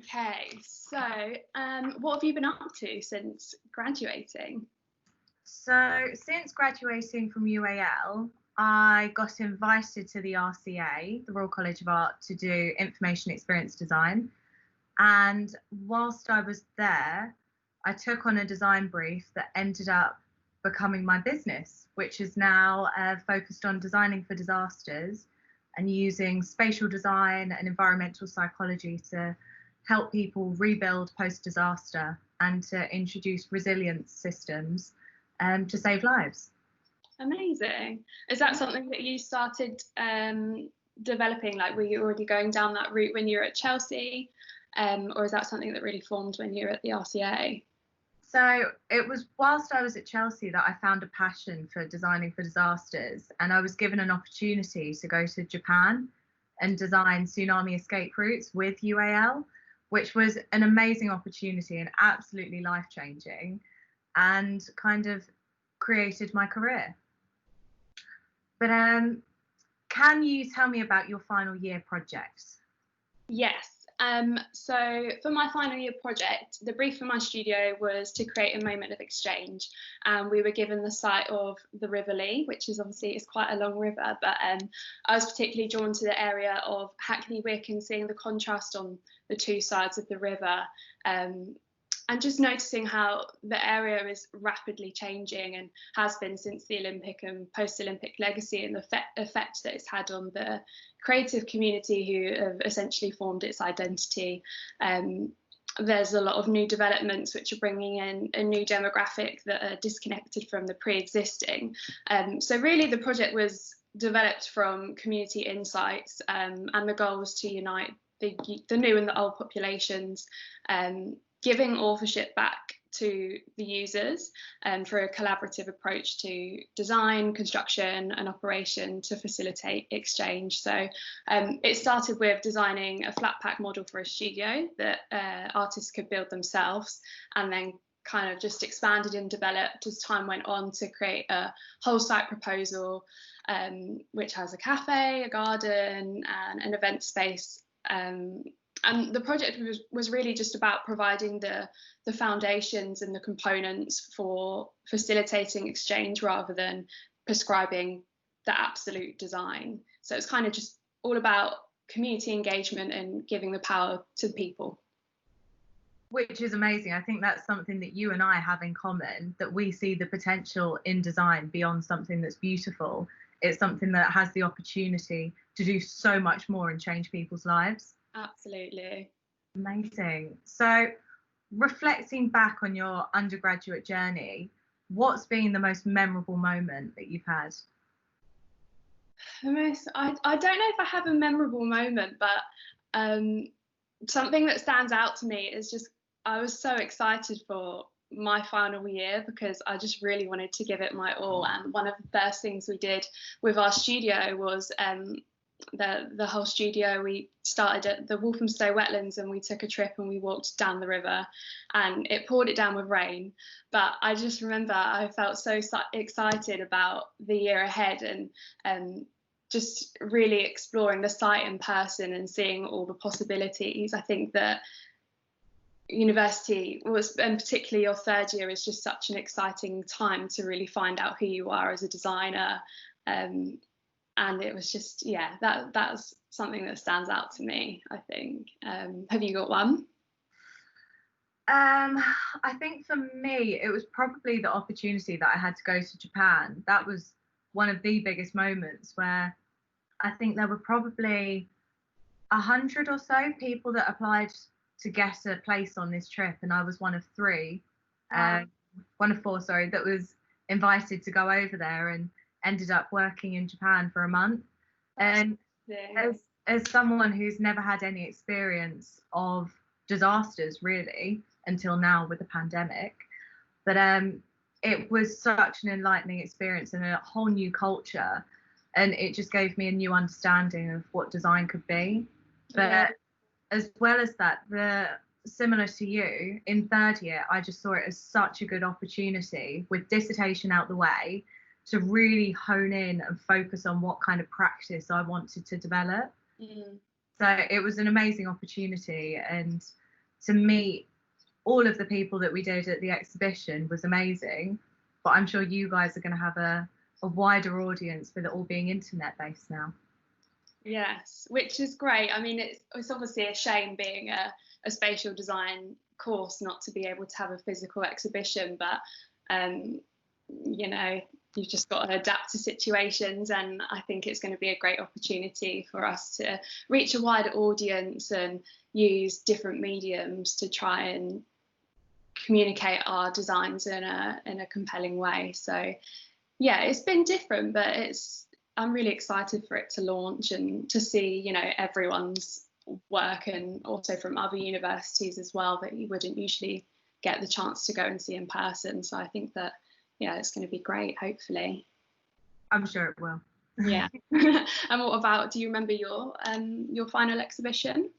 Okay, so what have you been up to since graduating? So since graduating from UAL, I got invited to the RCA, the Royal College of Art, to do information experience design. And whilst I was there, I took on a design brief that ended up becoming my business, which is now focused on designing for disasters and using spatial design and environmental psychology to help people rebuild post-disaster and to introduce resilience systems to save lives. Amazing. Is that something that you started developing? Like, were you already going down that route when you were at Chelsea? Or is that something that really formed when you were at the RCA? So it was whilst I was at Chelsea that I found a passion for designing for disasters, and I was given an opportunity to go to Japan and design tsunami escape routes with UAL, which was an amazing opportunity and absolutely life-changing, and kind of created my career. But can you tell me about your final year projects? Yes. So for my final year project, the brief for my studio was to create a moment of exchange. We were given the site of the River Lee, which is obviously it's quite a long river, but I was particularly drawn to the area of Hackney Wick and seeing the contrast on the two sides of the river. And just noticing how the area is rapidly changing and has been since the Olympic and post-Olympic legacy, and the effect that it's had on the creative community who have essentially formed its identity. There's a lot of new developments which are bringing in a new demographic that are disconnected from the pre-existing. So really the project was developed from community insights, and the goal was to unite the new and the old populations, giving authorship back to the users and for a collaborative approach to design, construction and operation to facilitate exchange. So it started with designing a flat pack model for a studio that artists could build themselves, and then kind of just expanded and developed as time went on to create a whole site proposal, which has a cafe, a garden and an event space. And the project was really just about providing the foundations and the components for facilitating exchange rather than prescribing the absolute design. So it's kind of just all about community engagement and giving the power to the people. Which is amazing. I think that's something that you and I have in common, that we see the potential in design beyond something that's beautiful. It's something that has the opportunity to do so much more and change people's lives. Absolutely. Amazing. So reflecting back on your undergraduate journey, what's been the most memorable moment that you've had? I don't know if I have a memorable moment, but something that stands out to me is just I was so excited for my final year because I just really wanted to give it my all. And one of the first things we did with our studio was the whole studio, we started at the Walthamstow wetlands and we took a trip and we walked down the river, and it poured it down with rain, but I just remember I felt so excited about the year ahead and just really exploring the site in person and seeing all the possibilities. I think that university was, and particularly your third year, is just such an exciting time to really find out who you are as a designer. And it was just, yeah, that's something that stands out to me, I think. Have you got one? I think for me, it was probably the opportunity that I had to go to Japan. That was one of the biggest moments, where I think there were probably 100 or so people that applied to get a place on this trip, and I was one of four, sorry, that was invited to go over there, and ended up working in Japan for a month. And as someone who's never had any experience of disasters really until now with the pandemic, but it was such an enlightening experience and a whole new culture, and it just gave me a new understanding of what design could be. But as well as that, similar to you, in third year, I just saw it as such a good opportunity, with dissertation out the way, to really hone in and focus on what kind of practice I wanted to develop. So it was an amazing opportunity, and to meet all of the people that we did at the exhibition was amazing. But I'm sure you guys are going to have a wider audience with it all being internet based now. Yes, which is great. I mean, it's obviously a shame being a spatial design course not to be able to have a physical exhibition, but you know, you've just got to adapt to situations, and I think it's going to be a great opportunity for us to reach a wider audience and use different mediums to try and communicate our designs in a compelling way. So yeah, it's been different, but I'm really excited for it to launch and to see, you know, everyone's work, and also from other universities as well that you wouldn't usually get the chance to go and see in person. So I think that, yeah, it's going to be great, hopefully. I'm sure it will. Yeah. And what about, do you remember your final exhibition?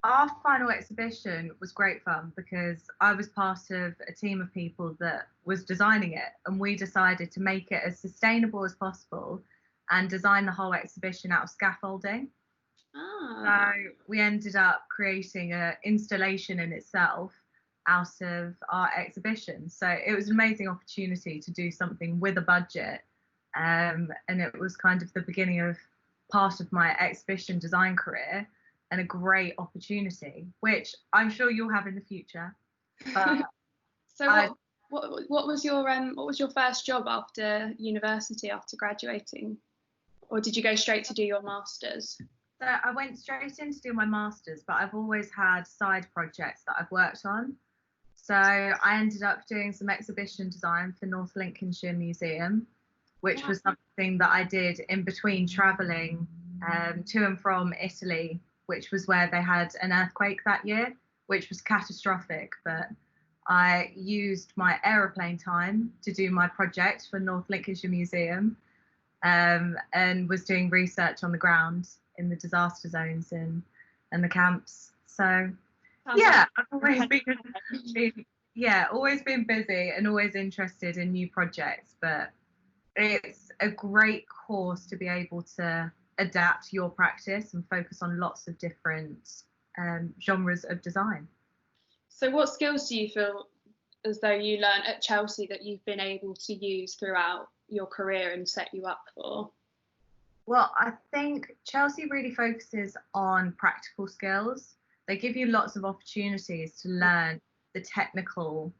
Our final exhibition was great fun because I was part of a team of people that was designing it, and we decided to make it as sustainable as possible and design the whole exhibition out of scaffolding. So we ended up creating an installation in itself out of our exhibition. So it was an amazing opportunity to do something with a budget, and it was kind of the beginning of part of my exhibition design career, and a great opportunity, which I'm sure you'll have in the future. But so what was your first job after university, after graduating, or did you go straight to do your masters? So I went straight in to do my masters, but I've always had side projects that I've worked on. So I ended up doing some exhibition design for North Lincolnshire Museum, which was something that I did in between travelling to and from Italy, which was where they had an earthquake that year, which was catastrophic. But I used my aeroplane time to do my project for North Lincolnshire Museum, and was doing research on the ground in the disaster zones and the camps. So yeah, I've always been busy and always interested in new projects, but it's a great course to be able to adapt your practice and focus on lots of different genres of design. So what skills do you feel as though you learned at Chelsea that you've been able to use throughout your career and set you up for? Well, I think Chelsea really focuses on practical skills. They give you lots of opportunities to learn the technical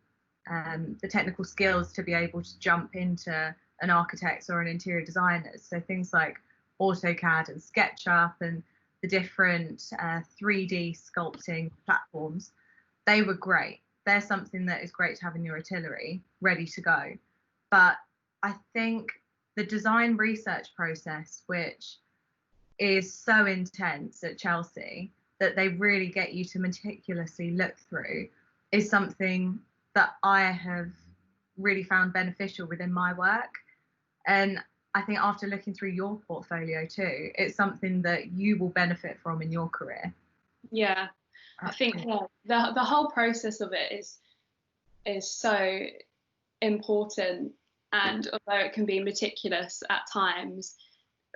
skills to be able to jump into an architect's or an interior designer's. So things like AutoCAD and SketchUp and the different 3D sculpting platforms, they were great. They're something that is great to have in your artillery, ready to go. But I think the design research process, which is so intense at Chelsea, that they really get you to meticulously look through, is something that I have really found beneficial within my work. And I think after looking through your portfolio too, it's something that you will benefit from in your career. Yeah, I think the whole process of it is so important, and although it can be meticulous at times,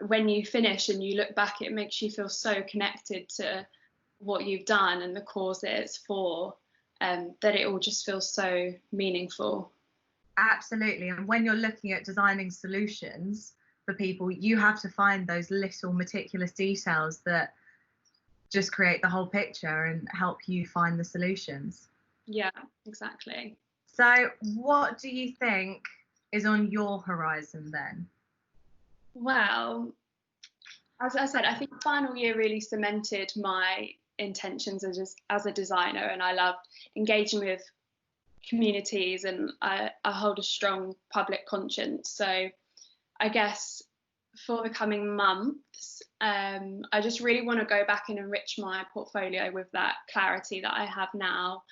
when you finish and you look back, it makes you feel so connected to what you've done and the cause that it's for, that it all just feels so meaningful. Absolutely. And when you're looking at designing solutions for people, you have to find those little meticulous details that just create the whole picture and help you find the solutions. Yeah, exactly. So what do you think is on your horizon then? Well, as I said, I think final year really cemented my intentions as a designer, and I loved engaging with communities, and I hold a strong public conscience. So I guess for the coming months, I just really want to go back and enrich my portfolio with that clarity that I have now,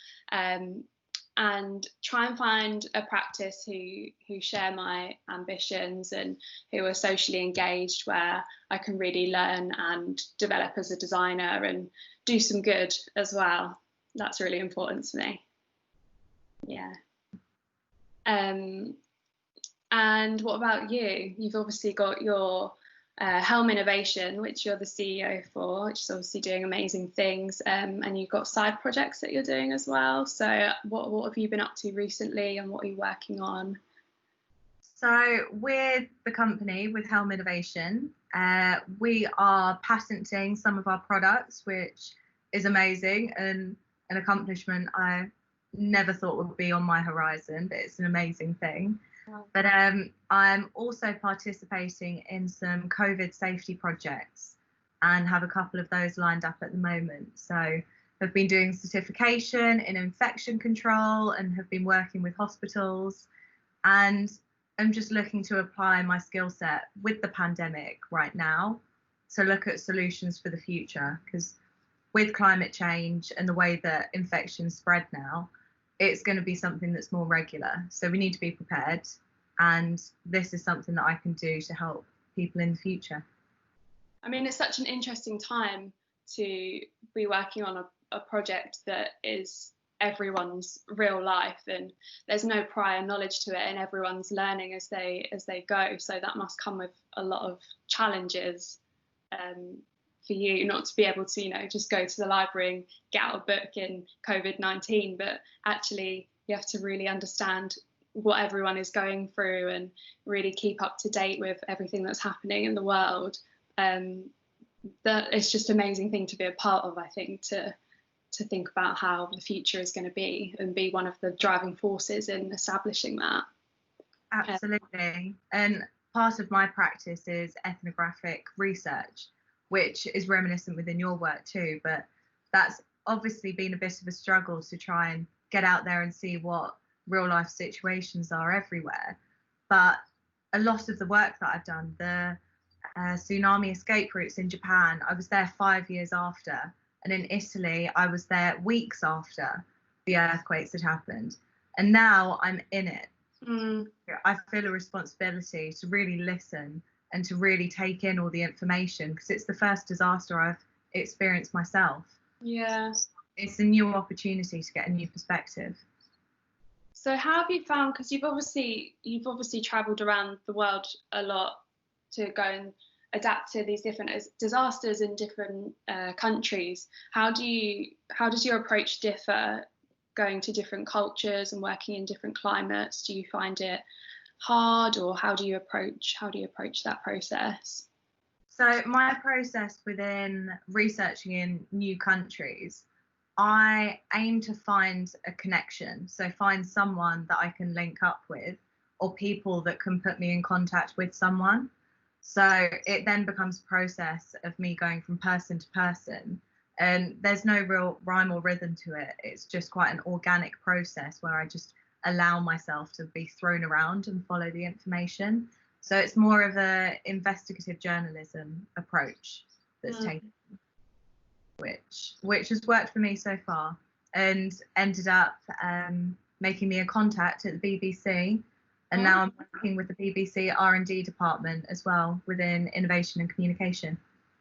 and try and find a practice who share my ambitions and who are socially engaged, where I can really learn and develop as a designer and do some good as well. That's really important to me. Yeah. And what about you? You've obviously got your Helm Innovation, which you're the CEO for, which is obviously doing amazing things, and you've got side projects that you're doing as well. So what have you been up to recently, and what are you working on? So with the company, with Helm Innovation, we are patenting some of our products, which is amazing and an accomplishment I never thought would be on my horizon, but it's an amazing thing. Wow. But I'm also participating in some COVID safety projects and have a couple of those lined up at the moment. So I've been doing certification in infection control and have been working with hospitals, and I'm just looking to apply my skill set with the pandemic right now to look at solutions for the future, because with climate change and the way that infections spread now, it's going to be something that's more regular. So we need to be prepared. And this is something that I can do to help people in the future. I mean, it's such an interesting time to be working on a project that is everyone's real life, and there's no prior knowledge to it, and everyone's learning as they go. So that must come with a lot of challenges for you, not to be able to, you know, just go to the library and get out a book in COVID-19, but actually you have to really understand what everyone is going through and really keep up to date with everything that's happening in the world. That it's just an amazing thing to be a part of, I think, to think about how the future is going to be and be one of the driving forces in establishing that. Absolutely. And part of my practice is ethnographic research, which is reminiscent within your work too, but that's obviously been a bit of a struggle to try and get out there and see what real life situations are everywhere. But a lot of the work that I've done, the tsunami escape routes in Japan, I was there 5 years after, and in Italy I was there weeks after the earthquakes had happened, and now I'm in it. I feel a responsibility to really listen and to really take in all the information, because it's the first disaster I've experienced myself. Yeah, it's a new opportunity to get a new perspective. So how have you found, because you've obviously traveled around the world a lot to go and adapt to these different disasters in different countries. How does your approach differ going to different cultures and working in different climates? Do you find it hard, or how do you approach that process? So my process within researching in new countries, I aim to find a connection. So find someone that I can link up with, or people that can put me in contact with someone. So it then becomes a process of me going from person to person, and there's no real rhyme or rhythm to it. It's just quite an organic process where I just allow myself to be thrown around and follow the information. So it's more of a investigative journalism approach that's taken, which has worked for me so far, and ended up making me a contact at the BBC. And now I'm working with the BBC R&D department as well within innovation and communication.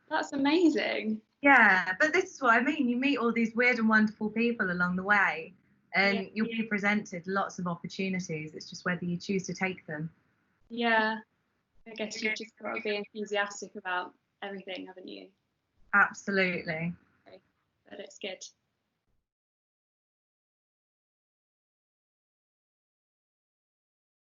That's amazing. Yeah, but this is what I mean. You meet all these weird and wonderful people along the way, and you'll be presented lots of opportunities. It's just whether you choose to take them. Yeah, I guess you've just got to be enthusiastic about everything, haven't you? Absolutely. But it's good.